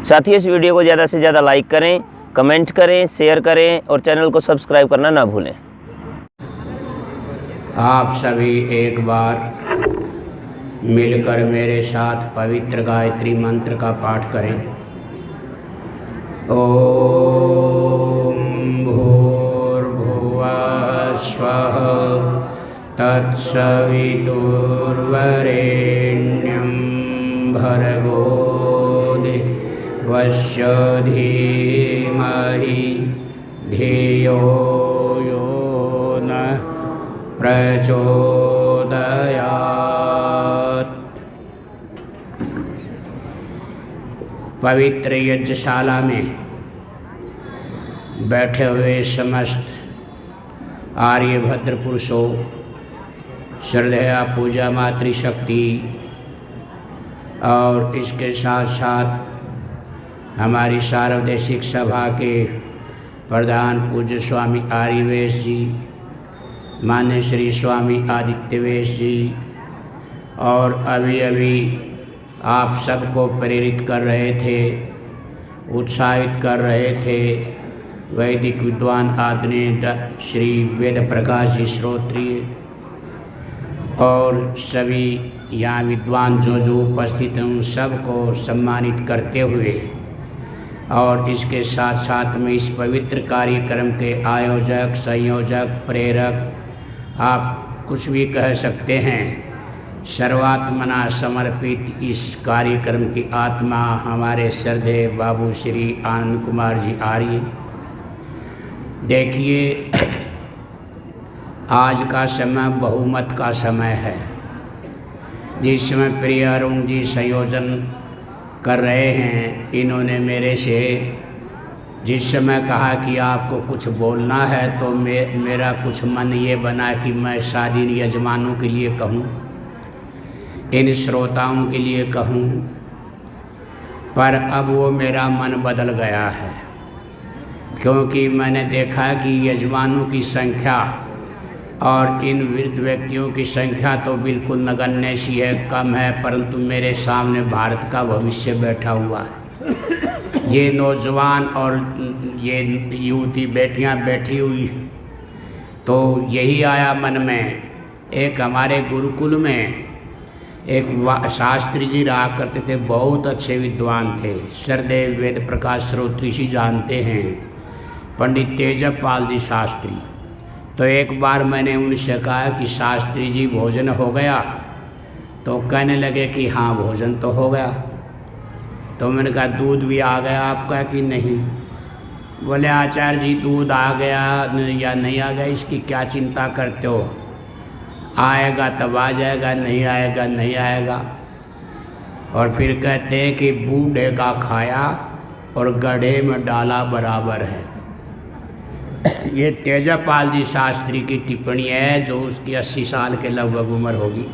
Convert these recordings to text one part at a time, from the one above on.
साथ ही इस वीडियो को ज़्यादा से ज़्यादा लाइक करें, कमेंट करें, शेयर करें और चैनल को सब्सक्राइब करना ना भूलें। आप सभी एक बार मिलकर मेरे साथ पवित्र गायत्री मंत्र का पाठ करें। ओम भूर्भुवः स्वः तत्सवितुर्वरेण्यं भर्गो देवस्य धीमहि धियो यो नः प्रचोदयात्। पवित्र यज्ञशाला में बैठे हुए समस्त आर्यभद्र पुरुषों, श्रद्धेय पूजा मातृशक्ति और इसके साथ साथ हमारी सार्वदेशिक सभा के प्रधान पूज्य स्वामी आर्यवेश जी, मान्य श्री स्वामी आदित्यवेश जी, और अभी अभी आप सबको प्रेरित कर रहे थे, उत्साहित कर रहे थे वैदिक विद्वान आदरणीय श्री वेद प्रकाश जी श्रोत्रिय और सभी यहाँ विद्वान जो उपस्थित हैं उन सबको सम्मानित करते हुए और इसके साथ साथ में इस पवित्र कार्यक्रम के आयोजक, संयोजक, प्रेरक, आप कुछ भी कह सकते हैं, सर्वात्मना समर्पित इस कार्यक्रम की आत्मा हमारे श्रद्धेय बाबू श्री आनंद कुमार जी आर्य। देखिए, आज का समय बहुमत का समय है। जिस समय प्रिय अरुण जी संयोजन कर रहे हैं, इन्होंने मेरे से जिस समय कहा कि आपको कुछ बोलना है तो मेरा कुछ मन ये बना कि मैं शादीन यजमानों के लिए कहूँ, इन श्रोताओं के लिए कहूँ, पर अब वो मेरा मन बदल गया है, क्योंकि मैंने देखा कि यजमानों की संख्या और इन वृद्ध व्यक्तियों की संख्या तो बिल्कुल नगण्य सी है, कम है, परंतु मेरे सामने भारत का भविष्य बैठा हुआ है। ये नौजवान और ये युवती बेटियां बैठी हुई, तो यही आया मन में। एक हमारे गुरुकुल में एक शास्त्री जी रहा करते थे, बहुत अच्छे विद्वान थे, श्रद्धेय वेद प्रकाश श्रोत्री जी जानते हैं, पंडित तेजपाल जी शास्त्री। तो एक बार मैंने उनसे कहा कि शास्त्री जी भोजन हो गया? तो कहने लगे कि हाँ भोजन तो हो गया। तो मैंने कहा दूध भी आ गया आपका कि नहीं? बोले आचार्य जी दूध आ गया या नहीं आ गया इसकी क्या चिंता करते हो, आएगा तब आ जाएगा, नहीं आएगा नहीं आएगा। और फिर कहते हैं कि बूढ़े का खाया और गड्ढे में डाला बराबर है। ये तेजपाल जी शास्त्री की टिप्पणी है, जो उसकी 80 साल के लगभग उम्र होगी।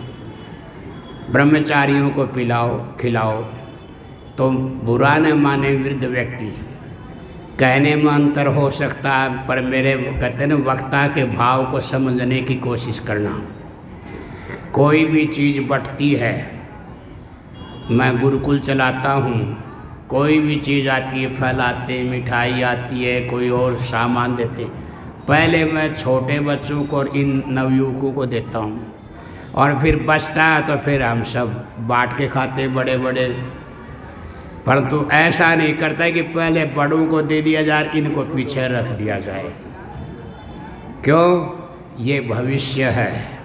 ब्रह्मचारियों को पिलाओ खिलाओ तो बुरा न माने वृद्ध व्यक्ति, कहने में अंतर हो सकता है, पर मेरे कहते हैं वक्ता के भाव को समझने की कोशिश करना। कोई भी चीज़ बंटती है, मैं गुरुकुल चलाता हूँ, कोई भी चीज़ आती है, फल आते, मिठाई आती है, कोई और सामान देते, पहले मैं छोटे बच्चों को और इन नवयुवकों को देता हूँ, और फिर बचता है तो फिर हम सब बांट के खाते बड़े बड़े। परंतु ऐसा नहीं करता है कि पहले बड़ों को दे दिया जाए, इनको पीछे रख दिया जाए। क्यों? ये भविष्य है।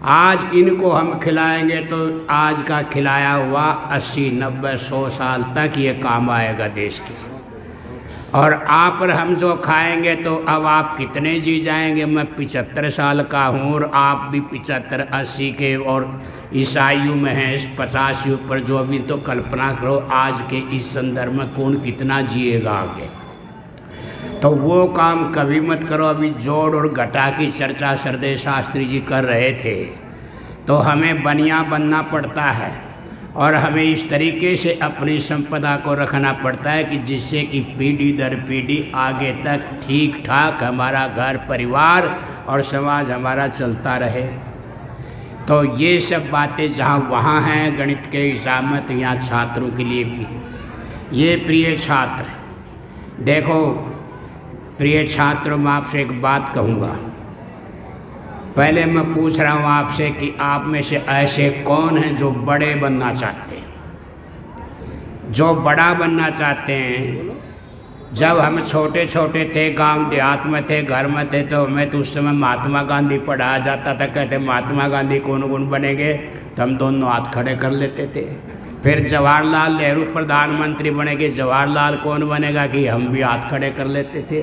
आज इनको हम खिलाएंगे तो आज का खिलाया हुआ 80, 90, 100 साल तक ये काम आएगा देश के। और आप पर हम जो खाएंगे तो अब आप कितने जी जाएंगे? मैं 75 साल का हूँ और आप भी 75, 80 के और इस आयु में हैं, इस 50 ऊपर जो अभी, तो कल्पना करो आज के इस संदर्भ में कौन कितना जिएगा आगे। तो वो काम कभी मत करो। अभी जोड़ और घटा की चर्चा श्रद्धेय शास्त्री जी कर रहे थे, तो हमें बनिया बनना पड़ता है और हमें इस तरीके से अपनी संपदा को रखना पड़ता है कि जिससे कि पीढ़ी दर पीढ़ी आगे तक ठीक ठाक हमारा घर परिवार और समाज हमारा चलता रहे। तो ये सब बातें जहाँ वहाँ हैं गणित के हिसाब में, तो यहाँ छात्रों के लिए भी है। ये प्रिय छात्र, देखो प्रिय छात्रों, मैं आपसे एक बात कहूँगा। पहले मैं पूछ रहा हूँ आपसे कि आप में से ऐसे कौन हैं जो बड़े बनना चाहते हैं? जो बड़ा बनना चाहते हैं। जब हम छोटे छोटे थे, गांव देहात में थे, घर में थे, तो हमें तो उस समय महात्मा गांधी पढ़ाया जाता था। कहते महात्मा गांधी कौन बनेंगे, तो हम दोनों हाथ खड़े कर लेते थे। फिर जवाहरलाल नेहरू प्रधानमंत्री बनेंगे, जवाहरलाल कौन बनेगा कि हम भी हाथ खड़े कर लेते थे।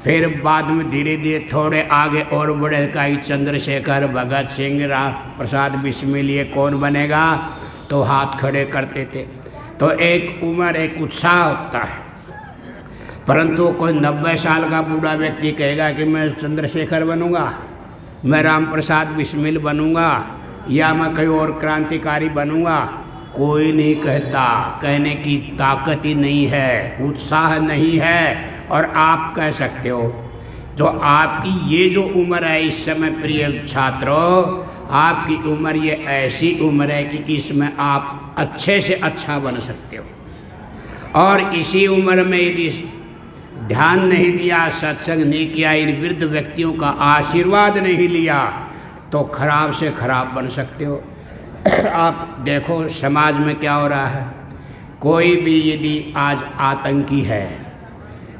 फिर बाद में धीरे धीरे थोड़े आगे और बड़े का चंद्रशेखर, भगत सिंह, राम प्रसाद बिस्मिल, ये कौन बनेगा, तो हाथ खड़े करते थे। तो एक उम्र, एक उत्साह होता है। परंतु कोई 90 साल का बूढ़ा व्यक्ति कहेगा कि मैं चंद्रशेखर बनूंगा, मैं राम प्रसाद बिस्मिल बनूंगा, या मैं कोई और क्रांतिकारी बनूंगा, कोई नहीं कहता। कहने की ताकत ही नहीं है, उत्साह नहीं है। और आप कह सकते हो, जो आपकी ये जो उम्र है इस समय प्रिय छात्रों, आपकी उम्र ये ऐसी उम्र है कि इसमें आप अच्छे से अच्छा बन सकते हो। और इसी उम्र में यदि ध्यान नहीं दिया, सत्संग नहीं किया, इन वृद्ध व्यक्तियों का आशीर्वाद नहीं लिया, तो खराब से खराब बन सकते हो। आप देखो समाज में क्या हो रहा है। कोई भी यदि आज आतंकी है,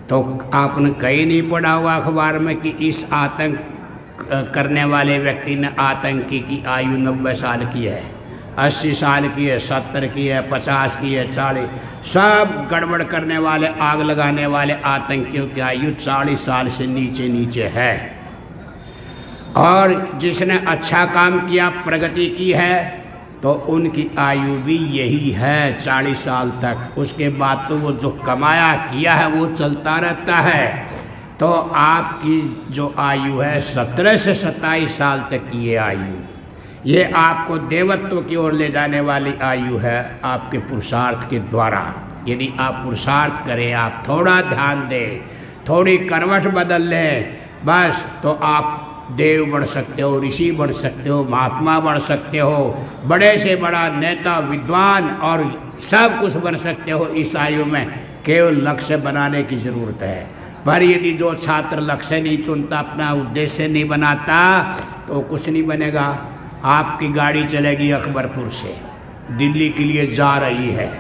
तो आपने कहीं नहीं पढ़ा हुआ अखबार में कि इस आतंक करने वाले व्यक्ति ने, आतंकी की आयु 90 साल की है, 80 साल की है, 70 की है, 50 की है, 40। सब गड़बड़ करने वाले, आग लगाने वाले आतंकियों की आयु 40 साल से नीचे है। और जिसने अच्छा काम किया, प्रगति की है, तो उनकी आयु भी यही है 40 साल तक। उसके बाद तो वो जो कमाया किया है वो चलता रहता है। तो आपकी जो आयु है 17 से 27 साल तक की ये आयु, ये आपको देवत्व की ओर ले जाने वाली आयु है, आपके पुरुषार्थ के द्वारा। यदि आप पुरुषार्थ करें, आप थोड़ा ध्यान दें, थोड़ी करवट बदल लें, बस तो आप देव बढ़ सकते हो, ऋषि बढ़ सकते हो, महात्मा बढ़ सकते हो, बड़े से बड़ा नेता, विद्वान और सब कुछ बन सकते हो इस आयु में। केवल लक्ष्य बनाने की ज़रूरत है। पर यदि जो छात्र लक्ष्य नहीं चुनता, अपना उद्देश्य नहीं बनाता, तो कुछ नहीं बनेगा। आपकी गाड़ी चलेगी अकबरपुर से, दिल्ली के लिए जा रही है।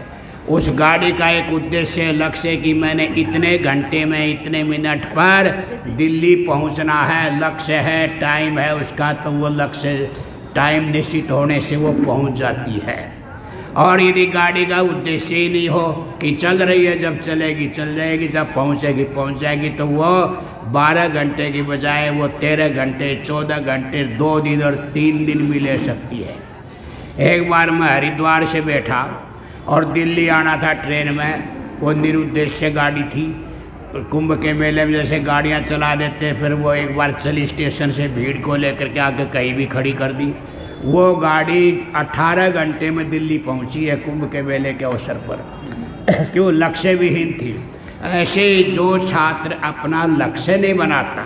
उस गाड़ी का एक उद्देश्य, लक्ष्य कि मैंने इतने घंटे में, इतने मिनट पर दिल्ली पहुंचना है, लक्ष्य है, टाइम है उसका, तो वो लक्ष्य टाइम निश्चित होने से वो पहुंच जाती है। और यदि गाड़ी का उद्देश्य ही नहीं हो कि चल रही है, जब चलेगी चल जाएगी, जब पहुंच जाएगी, तो वो 12 घंटे की बजाय वो 13 घंटे, 14 घंटे, 2 दिन और 3 दिन भी ले सकती है। एक बार मैं हरिद्वार से बैठा और दिल्ली आना था ट्रेन में। वो निरुद्देश्य गाड़ी थी। कुंभ के मेले में जैसे गाड़ियां चला देते, फिर वो एक बार चली स्टेशन से भीड़ को लेकर के आके कहीं भी खड़ी कर दी। वो गाड़ी 18 घंटे में दिल्ली पहुंची है कुंभ के मेले के अवसर पर। क्यों? लक्ष्य विहीन थी। ऐसे जो छात्र अपना लक्ष्य नहीं बनाता,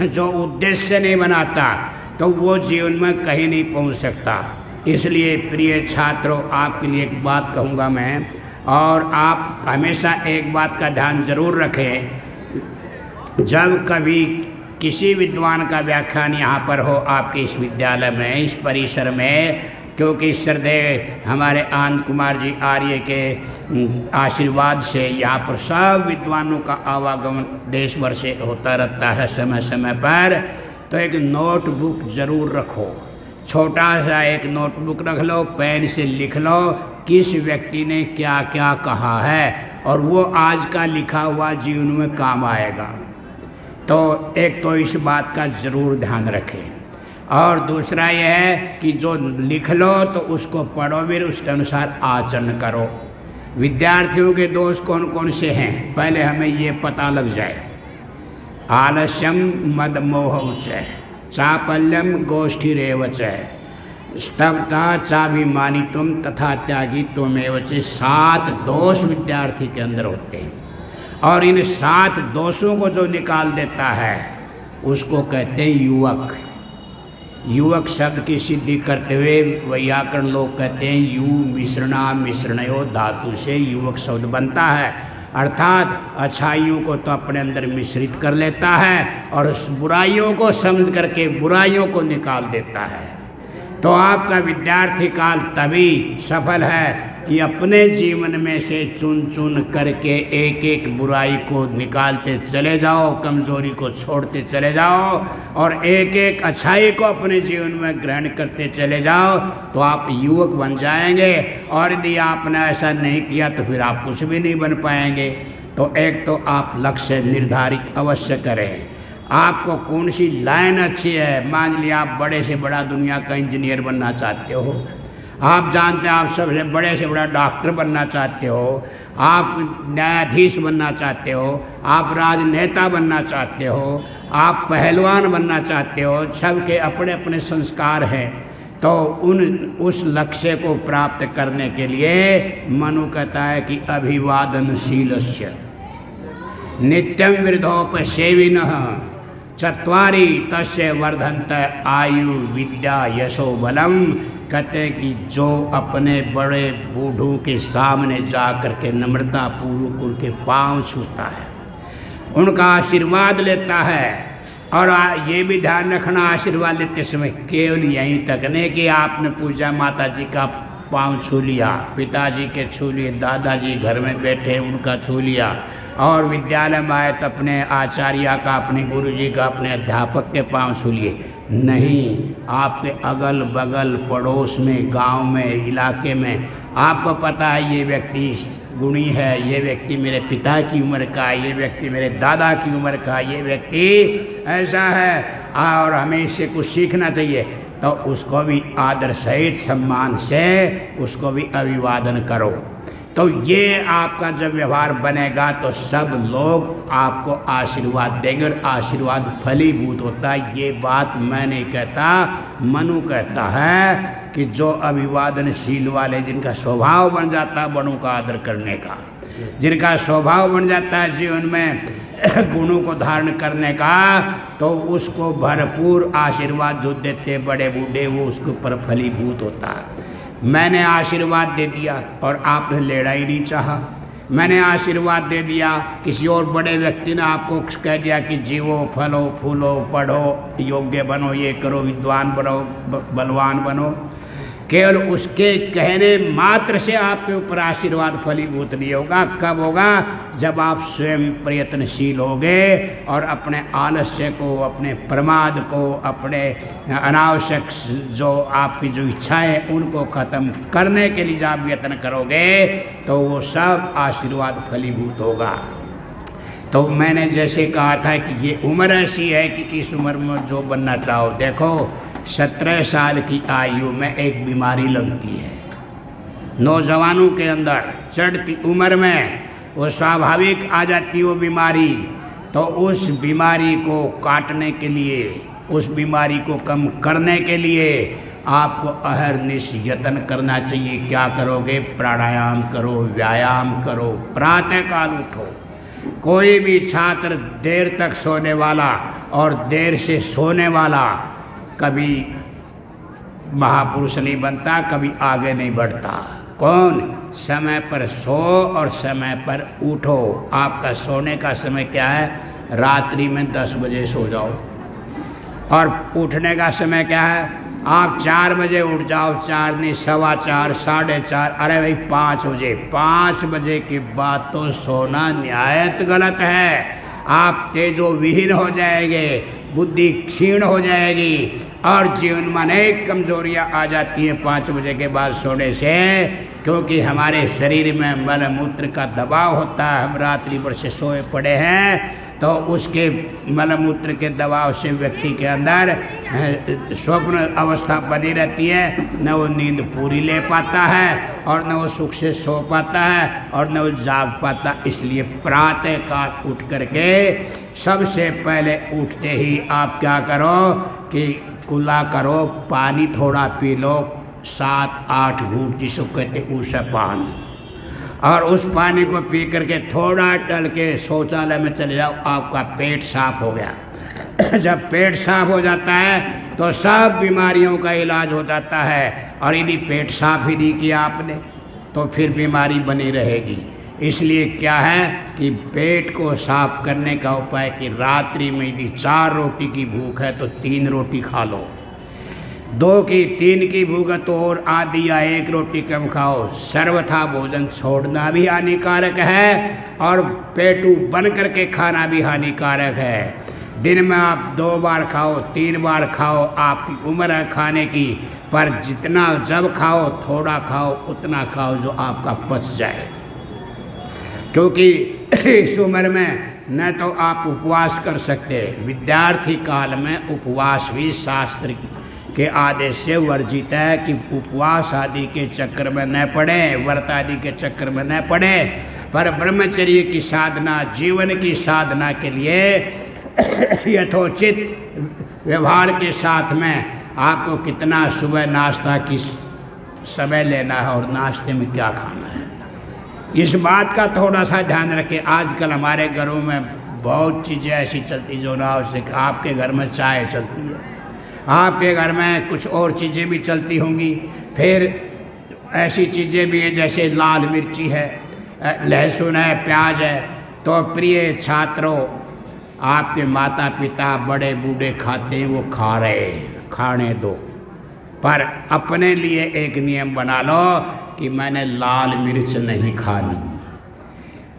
जो उद्देश्य नहीं बनाता, तो वो जीवन में कहीं नहीं पहुंच सकता। इसलिए प्रिय छात्रों, आपके लिए एक बात कहूँगा मैं, और आप हमेशा एक बात का ध्यान जरूर रखें। जब कभी किसी विद्वान का व्याख्यान यहाँ पर हो आपके इस विद्यालय में, इस परिसर में, क्योंकि श्रद्धेय हमारे आनंद कुमार जी आर्य के आशीर्वाद से यहाँ पर सब विद्वानों का आवागमन देश भर से होता रहता है समय समय पर, तो एक नोटबुक जरूर रखो। छोटा सा एक नोटबुक रख लो, पेन से लिख लो किस व्यक्ति ने क्या क्या कहा है, और वो आज का लिखा हुआ जीवन में काम आएगा। तो एक तो इस बात का ज़रूर ध्यान रखें। और दूसरा यह है कि जो लिख लो तो उसको पढ़ो, फिर उसके अनुसार आचरण करो। विद्यार्थियों के दोष कौन कौन से हैं, पहले हमें ये पता लग जाए। आलस्यम मद मोह उच्चय, चापल्यम गोष्ठीरेव च, स्तब्धता चाभिमानित्वम तथा त्यागित्वमेव च। 7 दोष विद्यार्थी के अंदर होते हैं, और इन 7 दोषों को जो निकाल देता है उसको कहते हैं युवक। युवक शब्द की सिद्धि करते हुए वैयाकरण लोग कहते हैं यू मिश्रणा मिश्रणयो धातु से युवक शब्द बनता है, अर्थात अच्छाइयों को तो अपने अंदर मिश्रित कर लेता है और उस बुराइयों को समझ करके बुराइयों को निकाल देता है। तो आपका विद्यार्थी काल तभी सफल है कि अपने जीवन में से चुन चुन करके एक एक बुराई को निकालते चले जाओ, कमज़ोरी को छोड़ते चले जाओ और एक एक अच्छाई को अपने जीवन में ग्रहण करते चले जाओ, तो आप युवक बन जाएंगे। और यदि आपने ऐसा नहीं किया तो फिर आप कुछ भी नहीं बन पाएंगे। तो एक तो आप लक्ष्य निर्धारित अवश्य करें, आपको कौन सी लाइन अच्छी है। मान लिया आप बड़े से बड़ा दुनिया का इंजीनियर बनना चाहते हो, आप जानते हैं आप सबसे बड़े से बड़ा डॉक्टर बनना चाहते हो, आप न्यायाधीश बनना चाहते हो, आप राजनेता बनना चाहते हो, आप पहलवान बनना चाहते हो, सबके अपने अपने संस्कार हैं। तो उस लक्ष्य को प्राप्त करने के लिए मनु कहता है कि अभिवादनशीलस्य नित्यं वृद्धोपसेविनः चत्वारि तस्य वर्धन्त आयु विद्या यशो बलम। कहते कि जो अपने बड़े बूढ़ों के सामने जा कर के नम्रता पूर्वक उनके पांव छूता है, उनका आशीर्वाद लेता है। और ये भी ध्यान रखना, आशीर्वाद लेते समय केवल यहीं तक नहीं कि आपने पूजा माता जी का पाँव छू लिया, पिताजी के छू लिए, दादाजी घर में बैठे उनका छू लिया, और विद्यालय में आए तो अपने आचार्य का, अपने गुरुजी का, अपने अध्यापक के पाँव छू लिए। नहीं, आपके अगल बगल पड़ोस में, गांव में, इलाके में आपको पता है ये व्यक्ति गुणी है, ये व्यक्ति मेरे पिता की उम्र का, ये व्यक्ति मेरे दादा की उम्र का, ये व्यक्ति ऐसा है और हमें इससे कुछ सीखना चाहिए, तो उसको भी आदर सहित सम्मान से उसको भी अभिवादन करो। तो ये आपका जब व्यवहार बनेगा तो सब लोग आपको आशीर्वाद देंगे और आशीर्वाद फलीभूत होता है। ये बात मैं नहीं कहता, मनु कहता है कि जो अभिवादनशील वाले, जिनका स्वभाव बन जाता है बड़ों का आदर करने का, जिनका स्वभाव बन जाता है जीवन में गुणों को धारण करने का, तो उसको भरपूर आशीर्वाद जो देते बड़े बूढ़े वो उसके ऊपर फलीभूत होता है। मैंने आशीर्वाद दे दिया और आपने लेना ही नहीं चाहा, मैंने आशीर्वाद दे दिया, किसी और बड़े व्यक्ति ने आपको कह दिया कि जीवो, फलो, फूलो, पढ़ो, योग्य बनो, ये करो, विद्वान बनो, बलवान बनो, केवल उसके कहने मात्र से आपके ऊपर आशीर्वाद फलीभूत नहीं होगा। कब होगा? जब आप स्वयं प्रयत्नशील होगे और अपने आलस्य को, अपने प्रमाद को, अपने अनावश्यक जो आपकी जो इच्छाएं उनको ख़त्म करने के लिए जब यत्न करोगे तो वो सब आशीर्वाद फलीभूत होगा। तो मैंने जैसे कहा था कि ये उम्र ऐसी है कि इस उम्र में जो बनना चाहो, देखो 17 साल की आयु में एक बीमारी लगती है नौजवानों के अंदर, चढ़ती उम्र में वो स्वाभाविक आ जाती वो बीमारी। तो उस बीमारी को काटने के लिए, उस बीमारी को कम करने के लिए आपको अहर्निश यत्न करना चाहिए। क्या करोगे? प्राणायाम करो, व्यायाम करो, प्रातःकाल उठो। कोई भी छात्र देर तक सोने वाला और देर से सोने वाला कभी महापुरुष नहीं बनता, कभी आगे नहीं बढ़ता। कौन? समय पर सो और समय पर उठो। आपका सोने का समय क्या है? रात्रि में 10 बजे सो जाओ। और उठने का समय क्या है? आप 4 बजे उठ जाओ, 4 नहीं, 4:15, 4:30, अरे भाई 5 बजे। 5 बजे के बाद तो सोना निहायत गलत है। आप तेजोविहीन हो जाएंगे, बुद्धि क्षीण हो जाएगी और जीवन में अनेक कमजोरियां आ जाती हैं 5 बजे के बाद सोने से, क्योंकि हमारे शरीर में मल मूत्र का दबाव होता है। हम रात्रि भर से सोए पड़े हैं तो उसके मल मूत्र के दबाव से व्यक्ति के अंदर स्वप्न अवस्था बनी रहती है, न वो नींद पूरी ले पाता है और न वो सुख से सो पाता है और न वो जाग पाता। इसलिए प्रातःकाल उठ करके सबसे पहले उठते ही आप क्या करो कि कुल्ला करो, पानी थोड़ा पी लो, 7-8 घूंट जिसको कहते ऊषा पान, और उस पानी को पी करके थोड़ा टल के शौचालय में चले जाओ, आपका पेट साफ हो गया। जब पेट साफ हो जाता है तो सब बीमारियों का इलाज हो जाता है। और यदि पेट साफ ही नहीं किया आपने तो फिर बीमारी बनी रहेगी। इसलिए क्या है कि पेट को साफ करने का उपाय कि रात्रि में यदि 4 रोटी की भूख है तो 3 रोटी खा लो, 2 की 3 की भूख है तो और आधी या 1 रोटी कम खाओ। सर्वथा भोजन छोड़ना भी हानिकारक है और पेटू बन करके खाना भी हानिकारक है। दिन में आप 2 बार खाओ, 3 बार खाओ, आपकी उम्र है खाने की, पर जितना जब खाओ थोड़ा खाओ, उतना खाओ जो आपका पच जाए। क्योंकि इस उम्र में न तो आप उपवास कर सकते, विद्यार्थी काल में उपवास भी शास्त्र के आदेश से वर्जित है कि उपवास आदि के चक्कर में न पड़े, व्रत आदि के चक्कर में न पड़े, पर ब्रह्मचर्य की साधना, जीवन की साधना के लिए यथोचित व्यवहार के साथ में आपको कितना सुबह नाश्ता की समय लेना है और नाश्ते में क्या खाना है, इस बात का थोड़ा सा ध्यान रखें। आजकल हमारे घरों में बहुत चीज़ें ऐसी चलती जो ना हो सके। आपके घर में चाय चलती है, आपके घर में कुछ और चीज़ें भी चलती होंगी, फिर ऐसी चीज़ें भी हैं जैसे लाल मिर्ची है, लहसुन है, प्याज है। तो प्रिय छात्रों, आपके माता पिता बड़े बूढ़े खाते हैं, वो खा रहे, खाने दो, पर अपने लिए एक नियम बना लो कि मैंने लाल मिर्च नहीं खानी,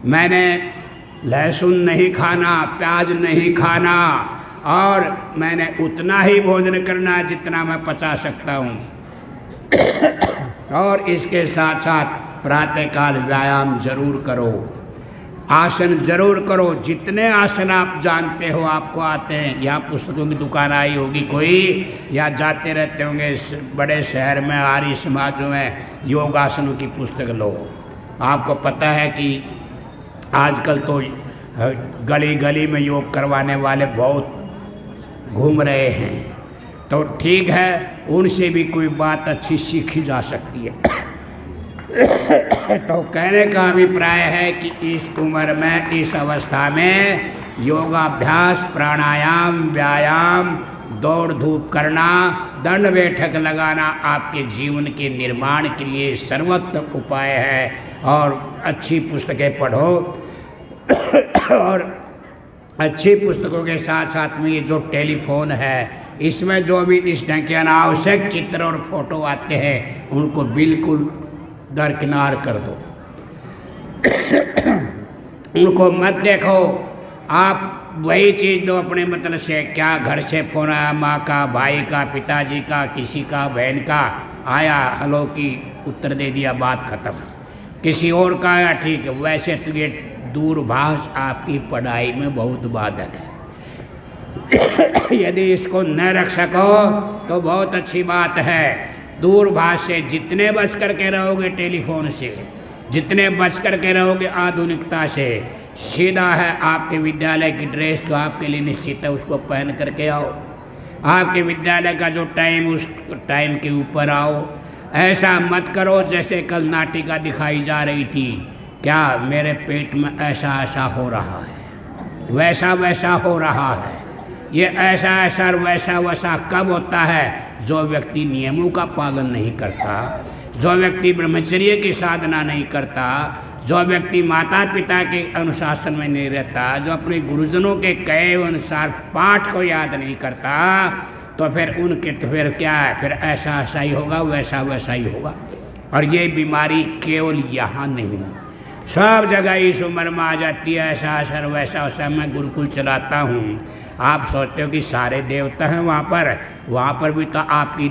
मैंने लहसुन नहीं खाना, प्याज नहीं खाना, और मैंने उतना ही भोजन करना जितना मैं पचा सकता हूँ। और इसके साथ साथ प्रातःकाल व्यायाम जरूर करो, आसन जरूर करो। जितने आसन आप जानते हो, आपको आते हैं, यहाँ पुस्तकों की दुकान आई होगी कोई, या जाते रहते होंगे बड़े शहर में, आर्य समाजों में योगासनों की पुस्तक लो। आपको पता है कि आजकल तो गली गली में योग करवाने वाले बहुत घूम रहे हैं, तो ठीक है, उनसे भी कोई बात अच्छी सीखी जा सकती है। तो कहने का अभिप्राय है कि इस उम्र में, इस अवस्था में योगाभ्यास, प्राणायाम, व्यायाम, दौड़ धूप करना, दंड बैठक लगाना आपके जीवन के निर्माण के लिए सर्वोत्तम उपाय है। और अच्छी पुस्तकें पढ़ो और अच्छी पुस्तकों के साथ साथ में ये जो टेलीफोन है, इसमें जो भी इस ढंग के अनावश्यक चित्र और फोटो आते हैं, उनको बिल्कुल दरकिनार कर दो, उनको मत देखो। आप वही चीज़ दो अपने मतलब से। क्या घर से फोन आया, माँ का, भाई का, पिताजी का, किसी का, बहन का आया, हेलो की उत्तर दे दिया, बात खत्म। किसी और का आया, ठीक है। वैसे तो ये दूरभाष आपकी पढ़ाई में बहुत बाधक है। यदि इसको न रख सको तो बहुत अच्छी बात है। दूरभाष से जितने बच करके रहोगे, टेलीफोन से जितने बच करके रहोगे, आधुनिकता से, सीधा है आपके विद्यालय की ड्रेस जो आपके लिए निश्चित है उसको पहन करके आओ। आपके विद्यालय का जो टाइम, उस टाइम के ऊपर आओ। ऐसा मत करो जैसे कल नाटिका दिखाई जा रही थी, क्या मेरे पेट में ऐसा ऐसा हो रहा है, वैसा वैसा हो रहा है। ये ऐसा ऐसा और वैसा वैसा कब होता है? जो व्यक्ति नियमों का पालन नहीं करता, जो व्यक्ति ब्रह्मचर्य की साधना नहीं करता, जो व्यक्ति माता पिता के अनुशासन में नहीं रहता, जो अपने गुरुजनों के कहे अनुसार पाठ को याद नहीं करता, तो फिर उनके तो फिर क्या है, फिर ऐसा ऐसा ही होगा, वैसा वैसा ही होगा। और ये बीमारी केवल यहाँ नहीं, सब जगह इस उम्र में आ जाती है। ऐसा असर वैसा वैसा। मैं गुरुकुल चलाता हूँ, आप सोचते हो कि सारे देवता हैं वहाँ पर भी तो आपकी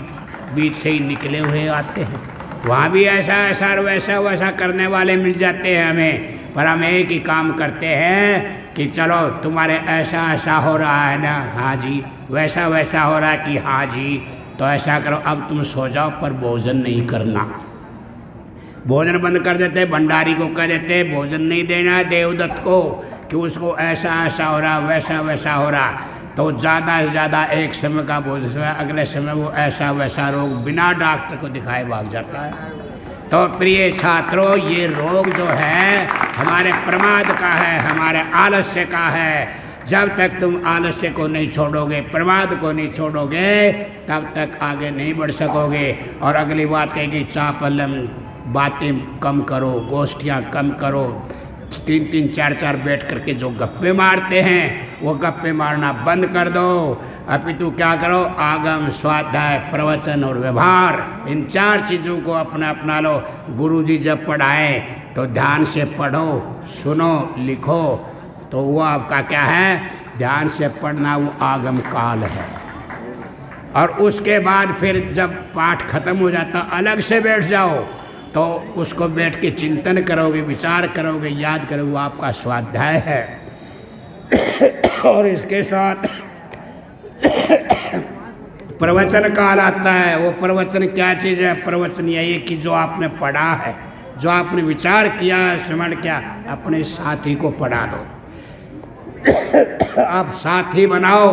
बीच से ही निकले हुए आते हैं। वहाँ भी ऐसा ऐसा और वैसा वैसा करने वाले मिल जाते हैं हमें, पर हम एक ही काम करते हैं कि चलो तुम्हारे ऐसा ऐसा हो रहा है ना, हाँ जी, वैसा वैसा हो रहा है कि हाँ जी, तो ऐसा करो, अब तुम सो जाओ, पर भोजन नहीं करना। भोजन बंद कर देते, भंडारी को कह देते भोजन नहीं देना है देवदत्त को, कि उसको ऐसा ऐसा हो रहा, वैसा वैसा हो रहा। तो ज़्यादा से ज़्यादा एक समय का भोजन, अगले समय वो ऐसा वैसा रोग बिना डॉक्टर को दिखाए भाग जाता है। तो प्रिय छात्रों, ये रोग जो है हमारे प्रमाद का है, हमारे आलस्य का है। जब तक तुम आलस्य को नहीं छोड़ोगे, प्रमाद को नहीं छोड़ोगे, तब तक आगे नहीं बढ़ सकोगे। और अगली बात कहेगी चापलम, बातें कम करो, गोष्ठियाँ कम करो। 3-3, 4-4 बैठ करके जो गप्पे मारते हैं वो गप्पे मारना बंद कर दो। अपितु क्या करो, आगम, स्वाध्याय, प्रवचन और व्यवहार, इन 4 चीज़ों को अपना लो। गुरुजी जब पढ़ाएं तो ध्यान से पढ़ो, सुनो, लिखो। तो वो आपका क्या है, ध्यान से पढ़ना, वो आगम काल है। और उसके बाद फिर जब पाठ खत्म हो जाता अलग से बैठ जाओ, तो उसको बैठ के चिंतन करोगे, विचार करोगे, याद करोगे, वो आपका स्वाध्याय है। और इसके साथ प्रवचन काल आता है। वो प्रवचन क्या चीज़ है, प्रवचन यही कि जो आपने पढ़ा है, जो आपने विचार किया, श्रवण किया, अपने साथी को पढ़ा दो। आप साथी बनाओ,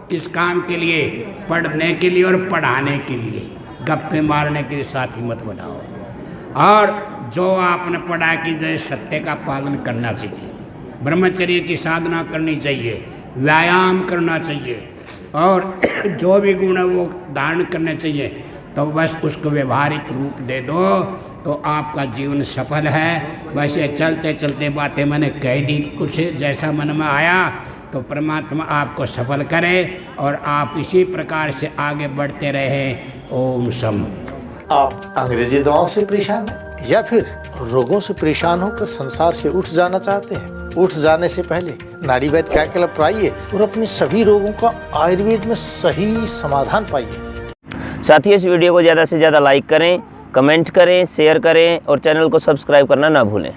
किस काम के लिए, पढ़ने के लिए और पढ़ाने के लिए। गप्पे मारने के लिए साथी मत बनाओ। और जो आपने पढ़ा कि जैसे सत्य का पालन करना चाहिए, ब्रह्मचर्य की साधना करनी चाहिए, व्यायाम करना चाहिए, और जो भी गुण है वो धारण करने चाहिए, तो बस उसको व्यवहारिक रूप दे दो, तो आपका जीवन सफल है। बस ये चलते चलते बातें मैंने कह दी, कुछ जैसा मन में आया, तो परमात्मा आपको सफल करे और आप इसी प्रकार से आगे बढ़ते रहें। ओम शम। आप अंग्रेजी दवाओं से परेशान हैं या फिर रोगों से परेशान होकर संसार से उठ जाना चाहते हैं? उठ जाने से पहले नाड़ी वैद्य क्या क्लब पर आइए और अपने सभी रोगों का आयुर्वेद में सही समाधान पाइए। साथियों, इस वीडियो को ज़्यादा से ज़्यादा लाइक करें, कमेंट करें, शेयर करें और चैनल को सब्सक्राइब करना ना भूलें।